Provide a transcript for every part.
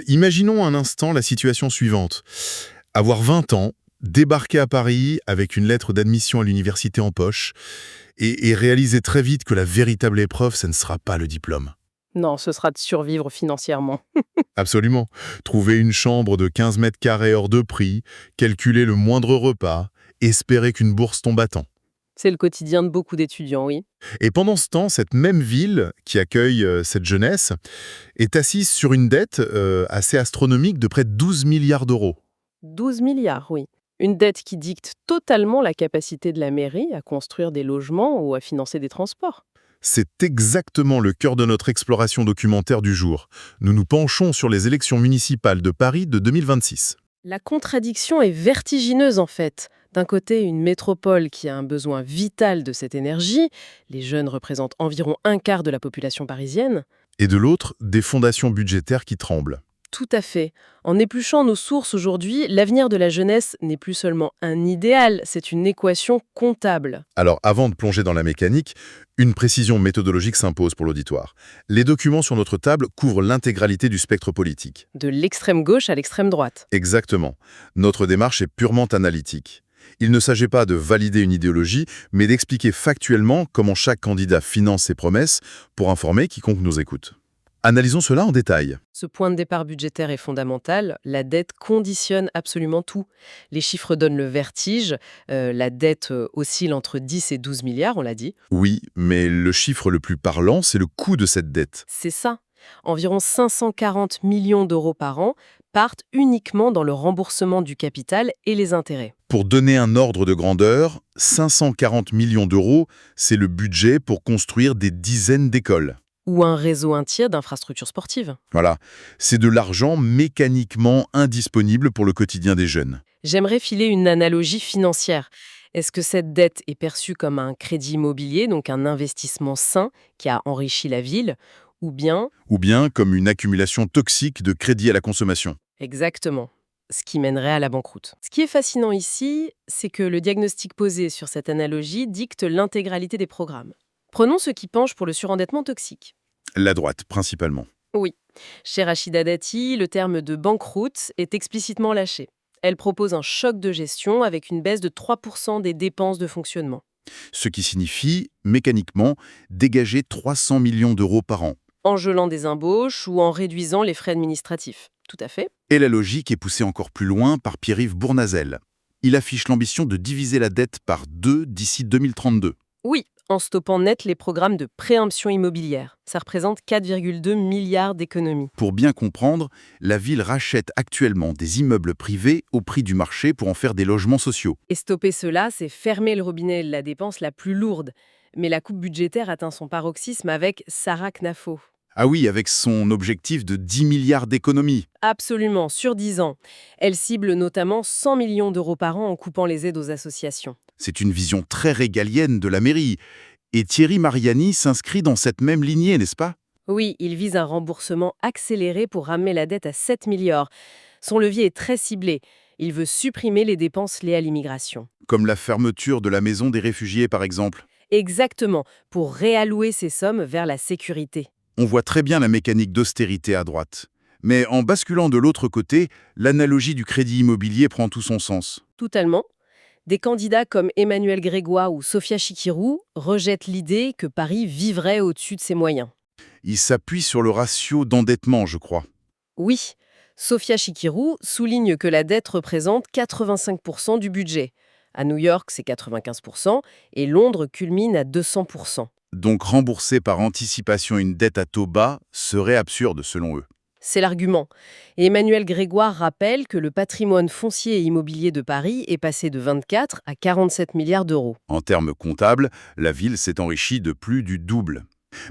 Imaginons un instant la situation suivante. Avoir 20 ans, débarquer à Paris avec une lettre d'admission à l'université en poche et réaliser très vite que la véritable épreuve, ça ne sera pas le diplôme. Non, ce sera de survivre financièrement. Absolument. Trouver une chambre de 15 mètres carrés hors de prix, calculer le moindre repas, espérer qu'une bourse tombe à temps. C'est le quotidien de beaucoup d'étudiants, oui. Et pendant ce temps, cette même ville qui accueille cette jeunesse est assise sur une dette assez astronomique de près de 12 milliards d'euros. 12 milliards, oui. Une dette qui dicte totalement la capacité de la mairie à construire des logements ou à financer des transports. C'est exactement le cœur de notre exploration documentaire du jour. Nous nous penchons sur les élections municipales de Paris de 2026. La contradiction est vertigineuse en fait. D'un côté, une métropole qui a un besoin vital de cette énergie, les jeunes représentent environ un quart de la population parisienne. Et de l'autre, des fondations budgétaires qui tremblent. Tout à fait. En épluchant nos sources aujourd'hui, l'avenir de la jeunesse n'est plus seulement un idéal, c'est une équation comptable. Alors, avant de plonger dans la mécanique, une précision méthodologique s'impose pour l'auditoire. Les documents sur notre table couvrent l'intégralité du spectre politique. De l'extrême gauche à l'extrême droite. Exactement. Notre démarche est purement analytique. Il ne s'agit pas de valider une idéologie, mais d'expliquer factuellement comment chaque candidat finance ses promesses pour informer quiconque nous écoute. Analysons cela en détail. Ce point de départ budgétaire est fondamental. La dette conditionne absolument tout. Les chiffres donnent le vertige. La dette oscille entre 10 et 12 milliards, on l'a dit. Oui, mais le chiffre le plus parlant, c'est le coût de cette dette. C'est ça. Environ 540 millions d'euros par an partent uniquement dans le remboursement du capital et les intérêts. Pour donner un ordre de grandeur, 540 millions d'euros, c'est le budget pour construire des dizaines d'écoles. Ou un réseau entier d'infrastructures sportives. Voilà, c'est de l'argent mécaniquement indisponible pour le quotidien des jeunes. J'aimerais filer une analogie financière. Est-ce que cette dette est perçue comme un crédit immobilier, donc un investissement sain qui a enrichi la ville, ou bien, Ou bien comme une accumulation toxique de crédit à la consommation. exactement, ce qui mènerait à la banqueroute? Ce qui est fascinant ici, c'est que le diagnostic posé sur cette analogie dicte l'intégralité des programmes. Prenons ceux qui penchent pour le surendettement toxique. La droite, principalement. Oui, chez Rachida Dati, le terme de banqueroute est explicitement lâché. Elle propose un choc de gestion avec une baisse de 3% des dépenses de fonctionnement, Ce qui signifie, mécaniquement, dégager 300 millions d'euros par an. en gelant des embauches ou en réduisant les frais administratifs. Tout à fait. Et la logique est poussée encore plus loin par Pierre-Yves Bournazel. Il affiche l'ambition de diviser la dette par 2 d'ici 2032. Oui, en stoppant net les programmes de préemption immobilière. Ça représente 4,2 milliards d'économies. Pour bien comprendre, la ville rachète actuellement des immeubles privés au prix du marché pour en faire des logements sociaux. Et stopper cela, c'est fermer le robinet de la dépense la plus lourde. Mais la coupe budgétaire atteint son paroxysme avec Sarah Knafo. Ah oui, avec son objectif de 10 milliards d'économies. Absolument, sur 10 ans. Elle cible notamment 100 millions d'euros par an en coupant les aides aux associations. C'est une vision très régalienne de la mairie. Et Thierry Mariani s'inscrit dans cette même lignée, n'est-ce pas? Oui, il vise un remboursement accéléré pour ramener la dette à 7 milliards. Son levier est très ciblé. Il veut supprimer les dépenses liées à l'immigration. Comme la fermeture de la maison des réfugiés, par exemple. Exactement, pour réallouer ces sommes vers la sécurité. On voit très bien la mécanique d'austérité à droite. Mais en basculant de l'autre côté, l'analogie du crédit immobilier prend tout son sens. Totalement. Des candidats comme Emmanuel Grégoire ou Sophia Chikirou rejettent l'idée que Paris vivrait au-dessus de ses moyens. Il s'appuie sur le ratio d'endettement, je crois. Oui, Sophia Chikirou souligne que la dette représente 85% du budget. À New York, c'est 95% et Londres culmine à 200%. Donc rembourser par anticipation une dette à taux bas serait absurde selon eux. C'est l'argument. Et Emmanuel Grégoire rappelle que le patrimoine foncier et immobilier de Paris est passé de 24 à 47 milliards d'euros. En termes comptables, la ville s'est enrichie de plus du double.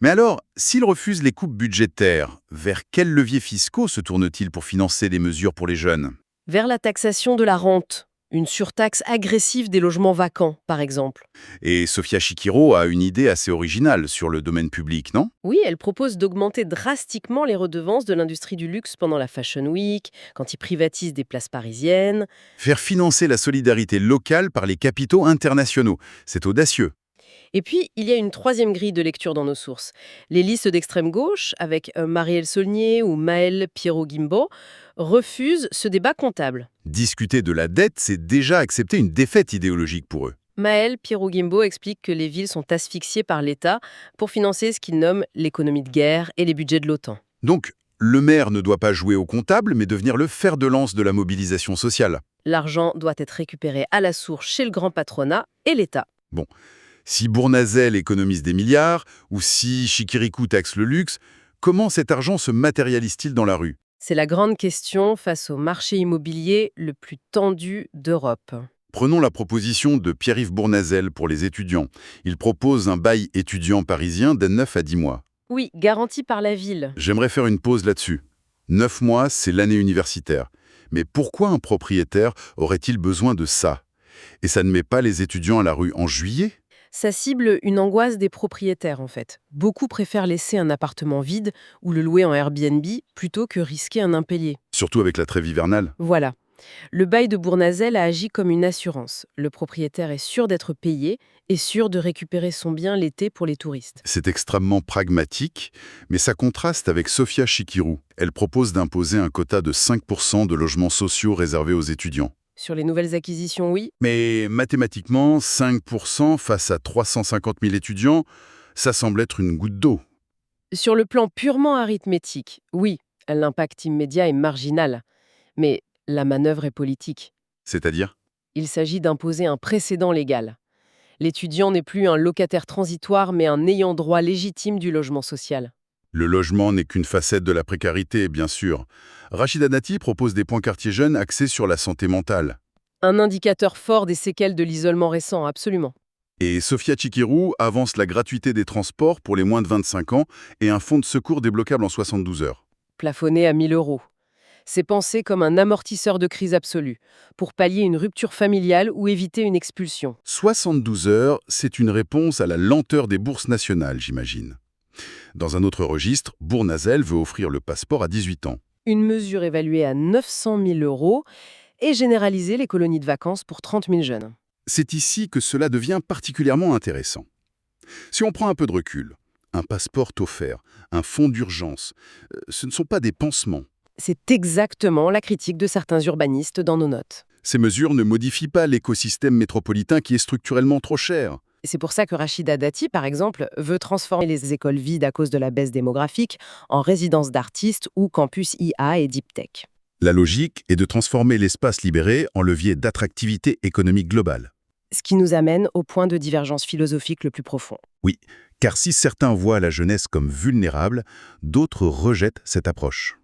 Mais alors, s'il refuse les coupes budgétaires, vers quels leviers fiscaux se tourne-t-il pour financer des mesures pour les jeunes? Vers la taxation de la rente, une surtaxe agressive des logements vacants, par exemple. Et Sophia Chikirou a une idée assez originale sur le domaine public, non? Oui, elle propose d'augmenter drastiquement les redevances de l'industrie du luxe pendant la Fashion Week, quand ils privatisent des places parisiennes. Faire financer la solidarité locale par les capitaux internationaux, c'est audacieux. Et puis, il y a une troisième grille de lecture dans nos sources. Les listes d'extrême gauche, avec Marielle Saulnier ou Maëlle Pierrot-Guimbaud, refusent ce débat comptable. Discuter de la dette, c'est déjà accepter une défaite idéologique pour eux. Maëlle Pierrot-Guimbaud explique que les villes sont asphyxiées par l'État pour financer ce qu'il nomme l'économie de guerre et les budgets de l'OTAN. Donc, le maire ne doit pas jouer au comptable, mais devenir le fer de lance de la mobilisation sociale. L'argent doit être récupéré à la source chez le grand patronat et l'État. Bon, si Bournazel économise des milliards, ou si Chikirikou taxe le luxe, comment cet argent se matérialise-t-il dans la rue? C'est la grande question face au marché immobilier le plus tendu d'Europe. Prenons la proposition de Pierre-Yves Bournazel pour les étudiants. Il propose un bail étudiant parisien de 9 à 10 mois. Oui, garanti par la ville. J'aimerais faire une pause là-dessus. 9 mois, c'est l'année universitaire. Mais pourquoi un propriétaire aurait-il besoin de ça? Et ça ne met pas les étudiants à la rue en juillet? Ça cible une angoisse des propriétaires, en fait. Beaucoup préfèrent laisser un appartement vide ou le louer en Airbnb plutôt que risquer un impayé. Surtout avec la trêve hivernale. Voilà. Le bail de Bournazel a agi comme une assurance. Le propriétaire est sûr d'être payé et sûr de récupérer son bien l'été pour les touristes. C'est extrêmement pragmatique, mais ça contraste avec Sophia Chikirou. Elle propose d'imposer un quota de 5% de logements sociaux réservés aux étudiants. Sur les nouvelles acquisitions, oui. Mais mathématiquement, 5% face à 350 000 étudiants, ça semble être une goutte d'eau. Sur le plan purement arithmétique, oui, l'impact immédiat est marginal. Mais la manœuvre est politique. C'est-à-dire? Il s'agit d'imposer un précédent légal. L'étudiant n'est plus un locataire transitoire, mais un ayant droit légitime du logement social. Le logement n'est qu'une facette de la précarité, bien sûr. Rachida Dati propose des points quartiers jeunes axés sur la santé mentale. Un indicateur fort des séquelles de l'isolement récent, absolument. Et Sophia Chikirou avance la gratuité des transports pour les moins de 25 ans et un fonds de secours débloquable en 72 heures. Plafonné à 1 000 €. C'est pensé comme un amortisseur de crise absolue, pour pallier une rupture familiale ou éviter une expulsion. 72 heures, c'est une réponse à la lenteur des bourses nationales, j'imagine. Dans un autre registre, Bournazel veut offrir le passeport à 18 ans. Une mesure évaluée à 900 000 € et généraliser les colonies de vacances pour 30 000 jeunes. C'est ici que cela devient particulièrement intéressant. Si on prend un peu de recul, un passeport offert, un fonds d'urgence, ce ne sont pas des pansements. C'est exactement la critique de certains urbanistes dans nos notes. Ces mesures ne modifient pas l'écosystème métropolitain qui est structurellement trop cher. C'est pour ça que Rachida Dati, par exemple, veut transformer les écoles vides à cause de la baisse démographique en résidences d'artistes ou campus IA et Deep Tech. La logique est de transformer l'espace libéré en levier d'attractivité économique globale. Ce qui nous amène au point de divergence philosophique le plus profond. Oui, car si certains voient la jeunesse comme vulnérable, d'autres rejettent cette approche.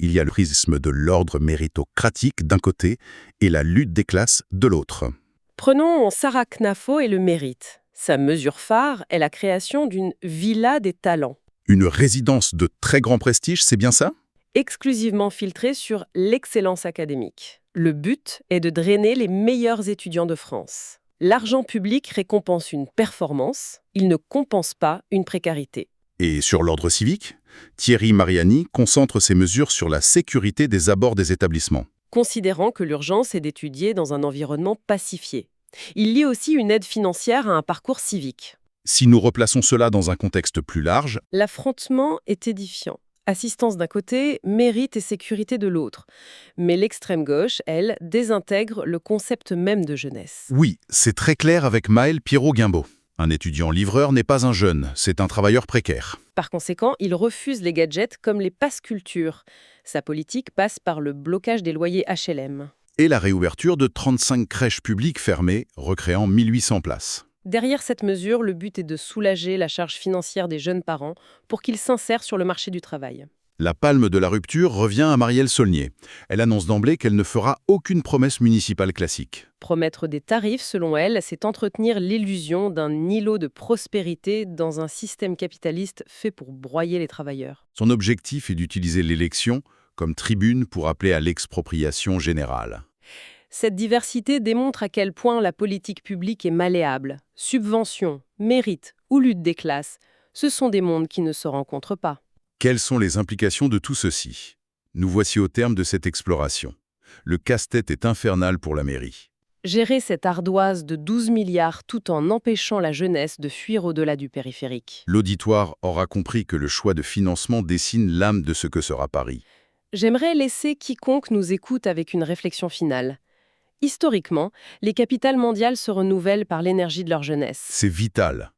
Il y a le prisme de l'ordre méritocratique d'un côté et la lutte des classes de l'autre. Prenons Sarah Knafo et le mérite. Sa mesure phare est la création d'une villa des talents, Une résidence de très grand prestige, c'est bien ça? exclusivement filtrée sur l'excellence académique. Le but est de drainer les meilleurs étudiants de France. L'argent public récompense une performance, il ne compense pas une précarité. Et sur l'ordre civique, Thierry Mariani concentre ses mesures sur la sécurité des abords des établissements. Considérant que l'urgence est d'étudier dans un environnement pacifié. Il lie aussi une aide financière à un parcours civique. Si nous replaçons cela dans un contexte plus large, L'affrontement est édifiant. Assistance d'un côté, mérite et sécurité de l'autre. Mais l'extrême gauche, elle, désintègre le concept même de jeunesse. oui, c'est très clair avec Maëlle Pierrot-Guimbaud. Un étudiant livreur n'est pas un jeune, c'est un travailleur précaire. Par conséquent, il refuse les gadgets comme les passes culture. Sa politique passe par le blocage des loyers HLM. Et la réouverture de 35 crèches publiques fermées, recréant 1800 places. Derrière cette mesure, le but est de soulager la charge financière des jeunes parents pour qu'ils s'insèrent sur le marché du travail. La palme de la rupture revient à Marielle Saulnier. Elle annonce d'emblée qu'elle ne fera aucune promesse municipale classique. Promettre des tarifs, selon elle, c'est entretenir l'illusion d'un îlot de prospérité dans un système capitaliste fait pour broyer les travailleurs. Son objectif est d'utiliser l'élection comme tribune pour appeler à l'expropriation générale. Cette diversité démontre à quel point la politique publique est malléable. Subvention, mérite ou lutte des classes, ce sont des mondes qui ne se rencontrent pas. Quelles sont les implications de tout ceci? Nous voici au terme de cette exploration. Le casse-tête est infernal pour la mairie. Gérer cette ardoise de 12 milliards tout en empêchant la jeunesse de fuir au-delà du périphérique. L'auditoire aura compris que le choix de financement dessine l'âme de ce que sera Paris. J'aimerais laisser quiconque nous écoute avec une réflexion finale. Historiquement, les capitales mondiales se renouvellent par l'énergie de leur jeunesse. C'est vital.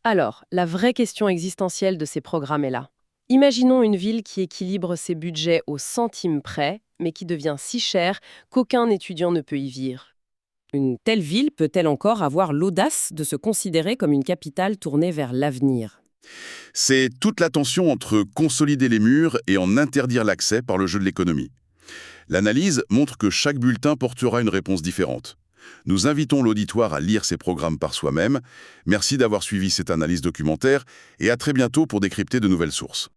Alors, la vraie question existentielle de ces programmes est là. Imaginons une ville qui équilibre ses budgets au centime près, mais qui devient si chère qu'aucun étudiant ne peut y vivre. Une telle ville peut-elle encore avoir l'audace de se considérer comme une capitale tournée vers l'avenir? C'est toute la tension entre consolider les murs et en interdire l'accès par le jeu de l'économie. L'analyse montre que chaque bulletin portera une réponse différente. Nous invitons l'auditoire à lire ces programmes par soi-même. Merci d'avoir suivi cette analyse documentaire et à très bientôt pour décrypter de nouvelles sources.